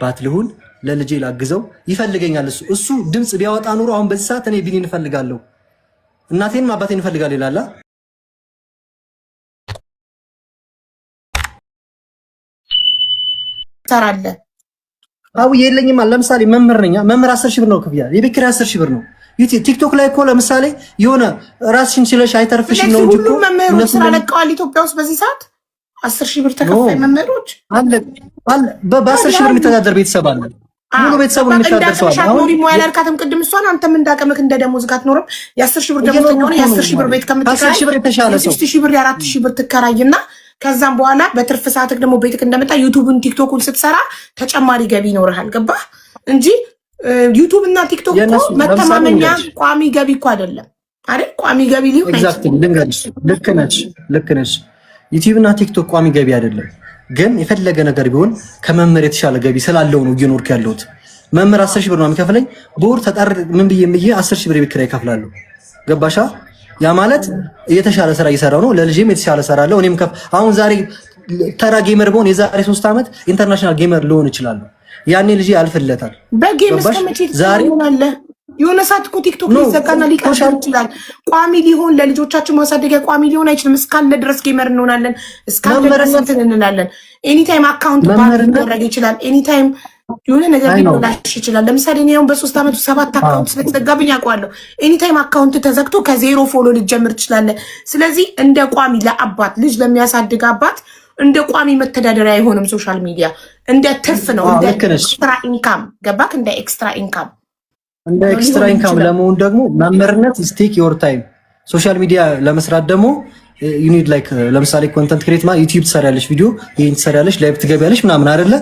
ባት ልሁን ለልጄ ላግዘው ይፈልገኛል። እሱ ድምጽ ቢያወጣ ኑሮ አሁን በዚህ ሰዓት እኔ ቢኒን እፈልጋለሁ እናቴንም አባቴን እፈልጋለሁ ይላል። ተራለ አው የለኝም። ለምሳሌ መምህር ነኝ። መምህር 10 ሺህ ብር ነው ክፍያ። የቤት ኪራይ 10 ሺህ ብር ነው። ቲክቶክ ላይ እኮ ለምሳሌ የሆነ ራስሽን ችለሽ አይተርፍሽም ነው እንጂ መምህሮች ስራ ለቀዋል ኢትዮጵያ ውስጥ በዚህ ሰዓት 10 ሺህ ብር ተከፋይ መምህሮች አለ። በ10 ሺህ ብር የሚተዳደር ቤተሰብ አለ። ሙሉ ቤተሰቡን የሚተዳደር ሰው አለ። አሁን ሞይ ያላልካትም ቅድም እሷን አንተም እንዳቀመክ እንደ ደሞዝ ጋር አትኖርም። የ10 ሺህ ብር ደሞዝ ነው። የ10 ሺህ ብር ቤት ከምትከራይ 10 ሺህ ብር የተሻለ ሰው 6 ሺህ ብር የ4 ሺህ ብር ትከራይና ከዛም በኋላ በትርፍ ሰዓትክ ደግሞ ቤትክ እንደመጣ ዩቲዩብን ቲክቶክን ስትሰራ ተጨማሪ ገቢ ይኖርሃል። ገባህ እንጂ ዩቲዩብ እና ቲክቶክ እኮ መተማመኛ ቋሚ ገቢ እኮ አይደለም አይደል? ቋሚ ገቢ ሊሆን ኤግዛክትሊ ልንገርሽ። ልክ ነሽ። ዩቲዩብ እና ቲክቶክ ቋሚ ገቢ አይደለም፣ ግን የፈለገ ነገር ቢሆን ከመምህር የተሻለ ገቢ ስላለው ነው እየኖርኩ ያለሁት። መምህር 10 ሺህ ብር ነው የሚከፍለኝ በወር ተጣር ምን ብዬ 10 ሺህ ብር የቤት ኪራይ እከፍላለሁ። ገባሻ? ያ ማለት የተሻለ ስራ እየሰራው ነው። ለልጄም የተሻለ እሰራለሁ። እኔም አሁን ዛሬ ተራ ጌመር በሆን የዛሬ 3 ዓመት ኢንተርናሽናል ጌመር ልሆን እችላለሁ። ያኔ ልጄ አልፍለታል። በጌም እስከመቼ ዛሬ ሆናለ? የሆነ ሰዓት እኮ ቲክቶክ ሊዘጋና ሊቀር ይችላል። ቋሚ ሊሆን ለልጆቻችን ማሳደጊያ ቋሚ ሊሆን አይችልም። እስካለ ድረስ ጌመር እንሆናለን። እስካለ ድረስ እንትን እንላለን። ኤኒታይም አካውንት ባንክ ሊደረግ ይችላል። ኤኒታይም የሆነ ነገር ሊኖርሽ ይችላል። ለምሳሌ እኔ አሁን በ3 ዓመቱ 7 አካውንት ስለተዘጋብኝ አውቀዋለሁ። ኤኒታይም አካውንት ተዘግቶ ከዜሮ ፎሎ ልጀምር ትችላለህ። ስለዚህ እንደ ቋሚ ለአባት ልጅ ለሚያሳድግ አባት እንደ ቋሚ መተዳደሪያ አይሆንም። ሶሻል ሚዲያ እንደ ትርፍ ነው፣ እንደ ኤክስትራ ኢንካም ገባክ? እንደ ኤክስትራ ኢንካም ለመሆን ደግሞ መምህርነት ስቴክ ዮር ታይም። ሶሻል ሚዲያ ለመስራት ደግሞ ዩ ኒድ ላይክ ለምሳሌ ኮንተንት ክሬት ማለት ዩቲዩብ ትሰሪያለሽ፣ ቪዲዮ ይሄን ትሰሪያለሽ፣ ላይቭ ትገቢያለሽ ምናምን አይደለ?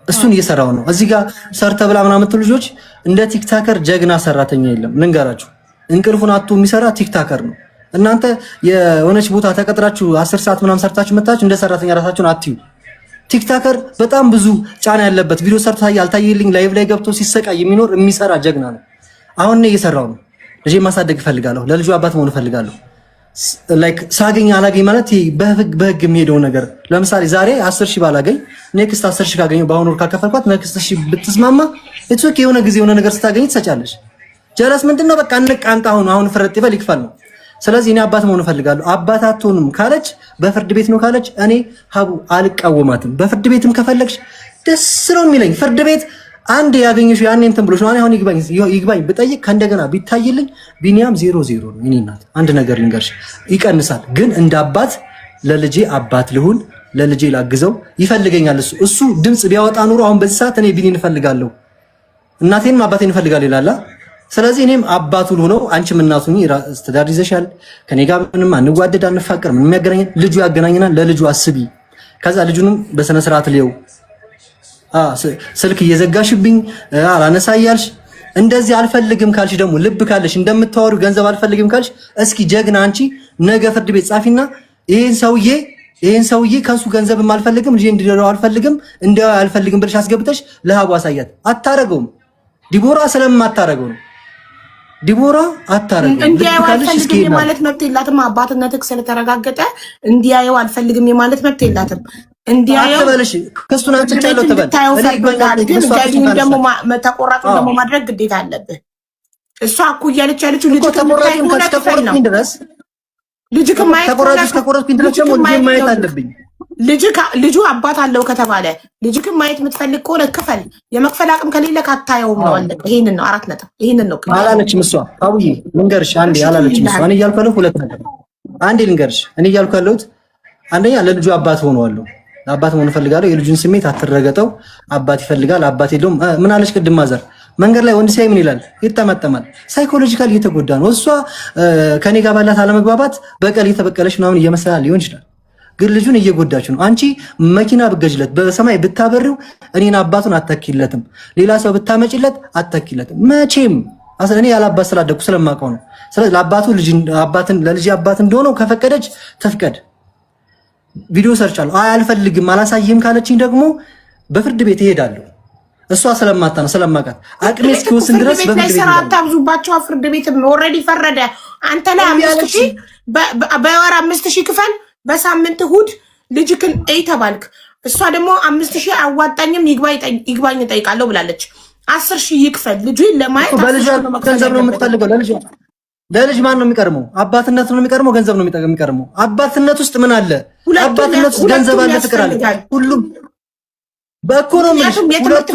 እሱን እየሰራው ነው። እዚህ ጋር ሰርተ ብላ ምናምን ልጆች እንደ ቲክታከር ጀግና ሰራተኛ የለም። ልንገራችሁ፣ እንቅልፉን አጥቶ የሚሰራ ቲክታከር ነው። እናንተ የሆነች ቦታ ተቀጥራችሁ 10 ሰዓት ምናምን ሰርታችሁ መጣችሁ እንደ ሰራተኛ ራሳችሁን አትዩ። ቲክታከር በጣም ብዙ ጫና ያለበት ቪዲዮ ሰርታ ያልታየልኝ ላይቭ ላይ ገብቶ ሲሰቃይ የሚሰራ ጀግና ነው። አሁን እኔ እየሰራው ነው። ልጄ ማሳደግ እፈልጋለሁ። ለልጁ አባት መሆን እፈልጋለሁ። ላይክ ሳገኝ አላገኝ ማለት በህግ የሚሄደው ነገር ለምሳሌ ዛሬ 10 ሺህ ባላገኝ ኔክስት 10 ሺህ ካገኘው በአሁኑ ወር ካከፈልኳት ኔክስት ሺህ ብትስማማ እትወክ የሆነ ጊዜ የሆነ ነገር ስታገኝ ትሰጫለሽ። ጀለስ ምንድነው? በቃ እንቃንጣ አሁን ፍረጥ ይበል ይክፋል ነው። ስለዚህ እኔ አባት መሆን እፈልጋለሁ። አባት አትሆንም ካለች በፍርድ ቤት ነው ካለች እኔ ሀቡ አልቃወማትም። በፍርድ ቤትም ከፈለግሽ ደስ ነው የሚለኝ። ፍርድ ቤት አንድ ያገኘሽ ያኔ እንትን ብሎሽ ነው። አሁን ይግባኝ ብጠይቅ ከእንደገና ቢታይልኝ ቢኒያም 0-0 ነው። እኔ እናት አንድ ነገር ልንገርሽ ይቀንሳል። ግን እንደ አባት ለልጄ አባት ልሁን ለልጄ ላግዘው ይፈልገኛል። እሱ ድምጽ ቢያወጣ ኑሮ አሁን በዚህ ሰዓት እኔ ቢኒን እፈልጋለሁ እናቴንም አባቴን እፈልጋለሁ ይላል። ስለዚህ እኔም አባቱ ልሆነው አንቺም እናቱ ነኝ። ትዳር ይዘሻል። ከኔ ጋር ምንም አንዋደድ አንፋቀር ምንም ያገናኘን ልጁ ያገናኘናል። ለልጁ አስቢ። ከዛ ልጁንም በስነ ስርዓት ልየው። ስልክ እየዘጋሽብኝ አላነሳ እያልሽ እንደዚህ አልፈልግም ካልሽ ደግሞ ልብ ካለሽ እንደምታወሩ ገንዘብ አልፈልግም ካልሽ እስኪ ጀግና አንቺ ነገ ፍርድ ቤት ጻፊና ይሄን ሰውዬ ከሱ ገንዘብም አልፈልግም ልጄ እንዲደረው አልፈልግም አልፈልግም ብለሽ አስገብተሽ ለሀቡ አሳያት። አታረገውም። ዲቦራ ስለማታረገው ነው። ዲቦራ አታረገው። እንዲያየው አልፈልግም የማለት መብት የላትም። አባትነትህ ስለተረጋገጠ እንዲያየው አልፈልግም የማለት መብት የላትም። እንዲያየው አትበልሽ። ከሱን አንጭቻለሁ ተበል ግን ደግሞ ተቆራጩን ደግሞ ማድረግ ግዴታ አለብህ። እሷ እኮ እያለች ያለችው ልጅ ተቆራጩን ከተቆረጥኩኝ ድረስ ልጅ ተቆራጩን ድረስ ደግሞ ልጅ ማየት አለብኝ። ልጁ አባት አለው ከተባለ ልጅክን ማየት የምትፈልግ ከሆነ ክፈል። የመክፈል አቅም ከሌለ ካታየውም ነው አለ። ይሄንን ነው 4 ነጥብ። ይሄንን ነው አላለችም እሷ። አቡዬ ልንገርሽ አንዴ አላለችም እሷ። እኔ እያልኩ ያለሁት 2 ነገር አንዴ ልንገርሽ። እኔ እያልኩ ያለሁት አንደኛ ለልጁ አባት ሆነዋለሁ። አባት መሆን እፈልጋለሁ። የልጁን ስሜት አትረገጠው። አባት ይፈልጋል። አባት የለውም። ምን አለች ቅድም ማዘር? መንገድ ላይ ወንድ ሲያይ ምን ይላል? ይጠመጠማል። ሳይኮሎጂካል እየተጎዳ ነው። እሷ ከኔ ጋር ባላት አለመግባባት በቀል እየተበቀለች ምናምን እየመሰላል ሊሆን ይችላል። ግን ልጁን እየጎዳችሁ ነው። አንቺ መኪና ብገጅለት በሰማይ ብታበሪው እኔን አባቱን አተኪለትም። ሌላ ሰው ብታመጪለት አተኪለትም። መቼም እኔ ያላባት ስላደኩ ስለማውቀው ነው። ስለዚህ ለአባቱ ለልጅ አባት እንደሆነው ከፈቀደች ተፍቀድ። ቪዲዮ ሰርቻለሁ። አልፈልግም አላሳይም ካለችኝ ደግሞ በፍርድ ቤት እሄዳለሁ። እሷ ስለማውቃት አቅሜ እስኪወስን ድረስ በፍርድ ቤት ስራ አታብዙባቸው። ፍርድ ቤት ኦልሬዲ ፈረደ። አንተ ላይ 5000 በወር 5000 ክፈል። በሳምንት እሑድ ልጅክን ተባልክ። እሷ ደግሞ 5000 አዋጣኝም ይግባኝ እጠይቃለሁ ብላለች። 10000 ይክፈል ልጁ ለማየት በልጅ ገንዘብ ነው የምትፈልገው። ለልጅ ማን ነው የሚቀርመው? አባትነት ነው የሚቀርመው? ገንዘብ ነው የሚቀርመው? አባትነት ውስጥ ምን አለ? አባትነት ውስጥ ገንዘብ አለ፣ ፍቅር አለ፣ ሁሉም በኢኮኖሚ ትምህርት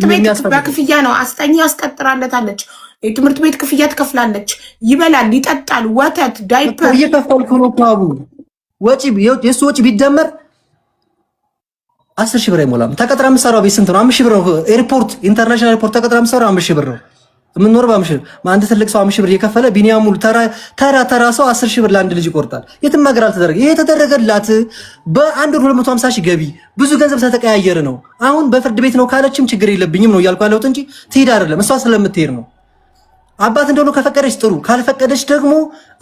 ቤት በክፍያ ነው። አስጠኛ ያስቀጥራለታለች። የትምህርት ቤት ክፍያ ትከፍላለች። ይበላል፣ ይጠጣል፣ ወተት፣ ዳይፐር እየከፈልኩ ነው። ታቡ ወጪ የሱ ወጪ ቢደመር 10,000 ብር አይሞላም። ተቀጥራ የምትሰራው ቤት ስንት ነው? 5,000 ብር ነው። ኤርፖርት ኢንተርናሽናል ኤርፖርት ተቀጥራ የምትሰራው 5,000 ብር ነው። የምንኖር በ5,000 ብር። አንድ ትልቅ ሰው 5,000 ብር እየከፈለ ቢኒያም ሙሉ ተራ ሰው 10,000 ብር ለአንድ ልጅ ይቆርጣል። የትም ሀገር አልተደረገ። ይሄ የተደረገላት በአንድ ወር 250,000 ገቢ ብዙ ገንዘብ ተተቀያየረ ነው። አሁን በፍርድ ቤት ነው ካለችም ችግር የለብኝም ነው እያልኩ ያለሁት እንጂ ትሄድ አይደለም። እሷ ስለምትሄድ ነው። አባት እንደሆነ ከፈቀደች ጥሩ፣ ካልፈቀደች ደግሞ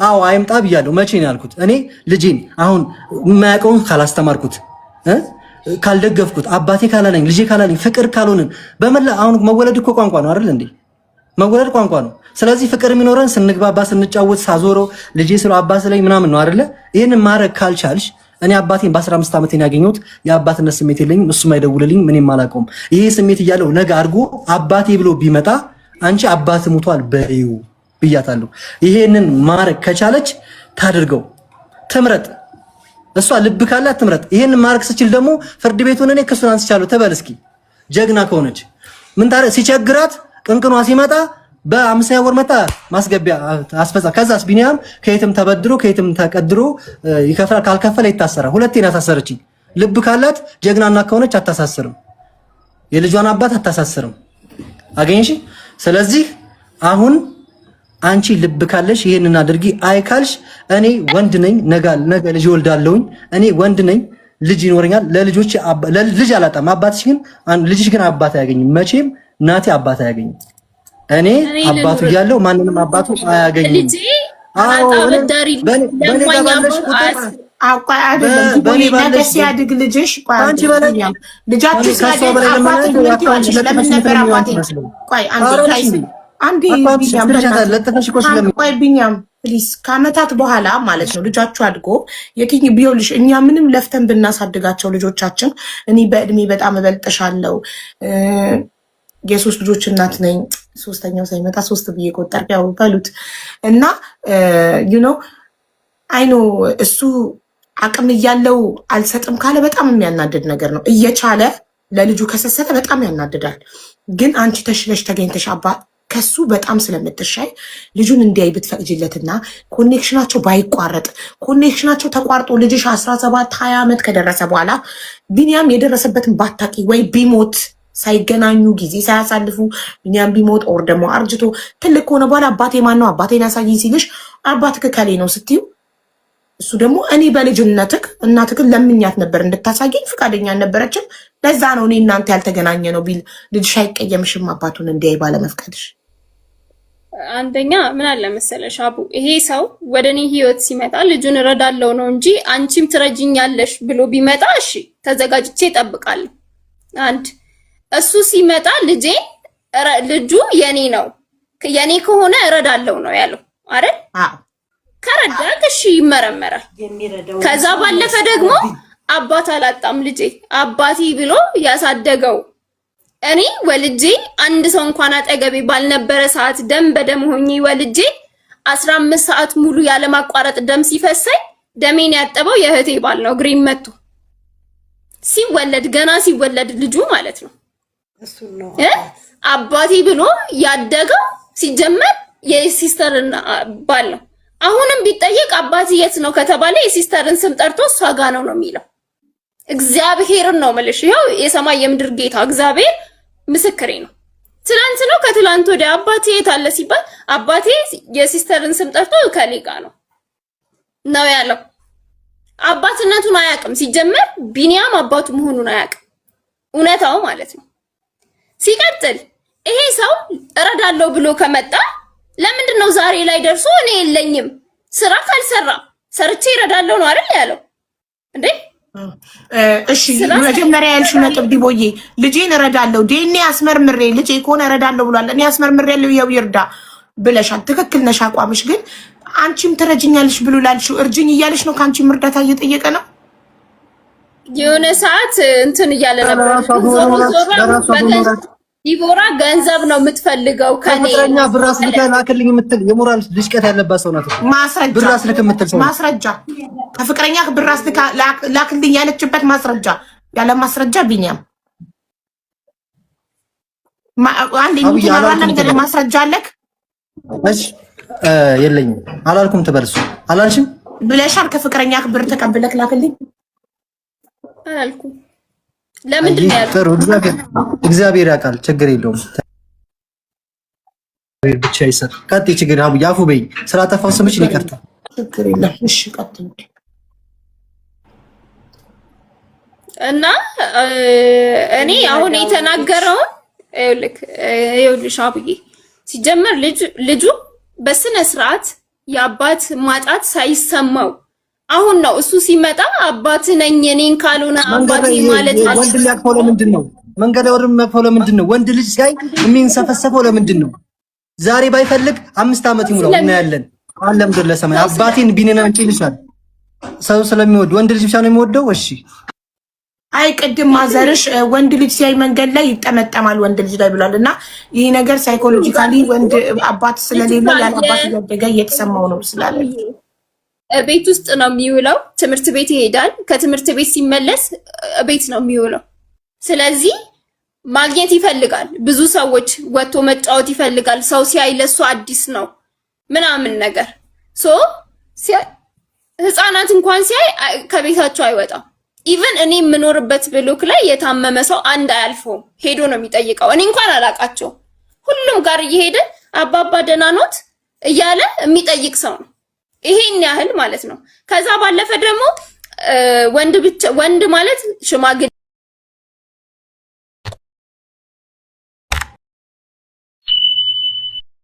አዎ አይምጣ ብያለሁ። መቼ ነው ያልኩት? እኔ ልጄን አሁን የማያውቀውን ካላስተማርኩት ካልደገፍኩት አባቴ ካላለኝ ልጄ ካላለኝ ፍቅር ካልሆንን በመላ አሁን መወለድ እኮ ቋንቋ ነው አይደል እንዴ? መወለድ ቋንቋ ነው። ስለዚህ ፍቅር የሚኖረን ስንግባባ ስንጫወት ሳዞረው ልጄ ስለ አባት ላይ ምናምን ነው አይደለ? ይሄንን ማድረግ ካልቻልሽ እኔ አባቴን በ15 ዓመቴ ያገኘሁት የአባትነት ስሜት የለኝም። እሱም አይደውልልኝ ምንም አላውቀውም። ይሄ ስሜት እያለው ነገ አድርጎ አባቴ ብሎ ቢመጣ አንቺ አባት ሙቷል በይው ብያታለሁ። ይሄንን ማድረግ ከቻለች ታድርገው፣ ትምረጥ። እሷ ልብ ካላት ትምረጥ። ይሄንን ማድረግ ስችል ደግሞ ፍርድ ቤቱን እኔ ክሱን አንስቻለሁ ተበል እስኪ። ጀግና ከሆነች ምን ታረ ሲቸግራት ቅንቅኗ ሲመጣ በ50 ወር መጣ ማስገቢያ አስፈጻ። ከዛስ ቢኒያም ከየትም ተበድሮ ከየትም ተቀድሮ ይከፍላል። ካልከፈለ ይታሰራል። ሁለቴ ነው ታሰረችኝ። ልብ ካላት ጀግናና ከሆነች አታሳስርም። የልጇን አባት አታሳስርም። አገኘሽ? ስለዚህ አሁን አንቺ ልብ ካለሽ ይሄንን አድርጊ። አይ ካልሽ እኔ ወንድ ነኝ፣ ነገ ልጅ ወልዳለሁኝ። እኔ ወንድ ነኝ፣ ልጅ ይኖረኛል። ለልጆች ልጅ አላጣም። ልጅሽ ግን አባት አያገኝም መቼም። ናቲ አባት አያገኝም። እኔ አባቱ እያለሁ ማንንም አባቱ አያገኝም። ሲያድግ ልጅሽ ልጃችሁ ቢኒያም ፕሊዝ ከአመታት በኋላ ማለት ነው ልጃችሁ አድጎ ቢሆንልሽ እኛ ምንም ለፍተን ብናሳድጋቸው ልጆቻችን እኔ በእድሜ በጣም እበልጥሻለሁ የሶስት ልጆች እናት ነኝ። ሶስተኛው ሳይመጣ 3 ብዬ ቆጠር ያው በሉት እና አይኖ እሱ አቅም እያለው አልሰጥም ካለ በጣም የሚያናድድ ነገር ነው። እየቻለ ለልጁ ከሰሰተ በጣም ያናድዳል። ግን አንቺ ተሽለሽ ተገኝተሽ አባት ከሱ በጣም ስለምትሻይ ልጁን እንዲያይ ብትፈቅጂለትና ኮኔክሽናቸው ባይቋረጥ፣ ኮኔክሽናቸው ተቋርጦ ልጅሽ 17 20 ዓመት ከደረሰ በኋላ ቢኒያም የደረሰበትን ባታቂ ወይ ቢሞት ሳይገናኙ ጊዜ ሳያሳልፉ ቢኒያም ቢሞት ኦር ደግሞ አርጅቶ ትልቅ ከሆነ በኋላ አባቴ ማን ነው አባቴን ያሳየኝ ሲልሽ አባትክ ከሌ ነው ስትዩ እሱ ደግሞ እኔ በልጅነትክ እናትክን ለምኛት ነበር እንድታሳየኝ ፍቃደኛ አልነበረችም። ለዛ ነው እኔ እናንተ ያልተገናኘ ነው ቢል ልጅሽ አይቀየምሽም አባቱን እንዲያይ ባለመፍቀድሽ። አንደኛ ምን አለ መሰለሽ አቡ፣ ይሄ ሰው ወደ እኔ ህይወት ሲመጣ ልጁን እረዳለሁ ነው እንጂ አንቺም ትረጅኛለሽ ብሎ ቢመጣ እሺ ተዘጋጅቼ እጠብቃለሁ። አንድ እሱ ሲመጣ ልጁ የኔ ነው የኔ ከሆነ እረዳለሁ ነው ያለው አይደል? ከረዳት እሺ ይመረመራል። ከዛ ባለፈ ደግሞ አባት አላጣም ልጄ አባቴ ብሎ ያሳደገው እኔ ወልጄ አንድ ሰው እንኳን አጠገቤ ባልነበረ ሰዓት ደም በደም ሆኜ ወልጄ 15 ሰዓት ሙሉ ያለማቋረጥ ደም ሲፈሰኝ ደሜን ያጠበው የእህቴ ባል ነው። ግሪን መጥቶ ሲወለድ ገና ሲወለድ ልጁ ማለት ነው አባቴ ብሎ ያደገው ሲጀመር የሲስተርን ባል ነው። አሁንም ቢጠየቅ አባቴ የት ነው ከተባለ የሲስተርን ስም ጠርቶ እሷ ጋ ነው የሚለው። እግዚአብሔርን ነው የምልሽ። ይኸው የሰማይ የምድር ጌታ እግዚአብሔር ምስክሬ ነው። ትላንት ነው ከትላንት ወዲያ አባቴ የት አለ ሲባል አባቴ የሲስተርን ስም ጠርቶ ከሌ ጋ ነው ያለው። አባትነቱን አያውቅም። ሲጀመር ቢኒያም አባቱ መሆኑን አያውቅም። እውነታው ማለት ነው። ሲቀጥል ይሄ ሰው እረዳለሁ ብሎ ከመጣ ለምንድን ነው ዛሬ ላይ ደርሶ እኔ የለኝም ስራ ካልሰራ ሰርቼ እረዳለሁ ነው አይደል ያለው እንዴ? እሺ መጀመሪያ ያልሽው ነጥብ ዲቦዬ ልጄን እረዳለሁ ዲኤንኤ አስመርምሬ ልጄ ከሆነ እረዳለሁ ብሏል። እኔ አስመርምሬያለሁ ያው ይርዳ ብለሻል። ትክክል ነሽ አቋምሽ። ግን አንቺም ትረጅኛለሽ ብሎ ላልሽው እርጅኝ እያለሽ ነው። ከአንቺም እርዳታ እየጠየቀ ነው። የሆነ ሰዓት እንትን እያለ ነበር። ዲቦራ ገንዘብ ነው የምትፈልገው ከኔ ከፍቅረኛ ብር አስልከህ ላክልኝ የምትል የሞራል ድሽቀት ያለባት ሰው ናት። ማስረጃ ብር አስልከህ የምትል ሰው ማስረጃ ከፍቅረኛ ብር አስልከህ ላክልኝ ያለችበት ማስረጃ ያለ ማስረጃ ቢኒያም አንድ እንትን ማስረጃ አለክ? እሺ የለኝም አላልኩም። ትበልሱ አላልሽም ብለሻል። ከፍቅረኛ ብር ተቀብለክ ላክልኝ አላልኩም። ለምንድን ነው ያልኩት? ጥሩ እግዚአብሔር ያውቃል። ችግር የለውም። ብቻ ይሰጥ ቀጥይ። ችግር አቡ ያፉ በይ ስላጠፋው ስምሽን ይቅርታ። ችግር የለም። እሺ ቀጥይ። እና እኔ አሁን የተናገረውን ይኸውልሽ አብዬ ሲጀመር ልጁ በስነ ስርዓት የአባት ማጣት ሳይሰማው አሁን ነው እሱ ሲመጣ አባት ነኝ እኔን ካልሆነ አባት ማለት ነው። ወንድ ሊያቅፈው ለምንድን ነው? መንገድ ወርም የሚያቅፈው ለምንድን ነው? ወንድ ልጅ ሲያይ የሚንሰፈሰፈው ለምንድን ነው? ዛሬ ባይፈልግ 5 ዓመት ይሙላው እናያለን። አለም ድር ለሰማይ አባቴን ቢነና እንጭልሻል። ሰው ስለሚወድ ወንድ ልጅ ብቻ ነው የሚወደው። እሺ አይ ቅድም ማዘርሽ ወንድ ልጅ ሲያይ መንገድ ላይ ይጠመጠማል ወንድ ልጅ ላይ ብሏል። እና ይሄ ነገር ሳይኮሎጂካሊ ወንድ አባት ስለሌለ ያለ አባት እያደገ እየተሰማው ነው ስላለ ቤት ውስጥ ነው የሚውለው። ትምህርት ቤት ይሄዳል። ከትምህርት ቤት ሲመለስ ቤት ነው የሚውለው። ስለዚህ ማግኘት ይፈልጋል። ብዙ ሰዎች ወጥቶ መጫወት ይፈልጋል። ሰው ሲያይ ለሱ አዲስ ነው ምናምን ነገር ህፃናት እንኳን ሲያይ ከቤታቸው አይወጣም። ኢቭን እኔ የምኖርበት ብሎክ ላይ የታመመ ሰው አንድ አያልፈውም፣ ሄዶ ነው የሚጠይቀው። እኔ እንኳን አላቃቸው ሁሉም ጋር እየሄደ አባባ ደህና ኖት እያለ የሚጠይቅ ሰው ነው። ይሄን ያህል ማለት ነው። ከዛ ባለፈ ደግሞ ወንድ ማለት ሽማግሌ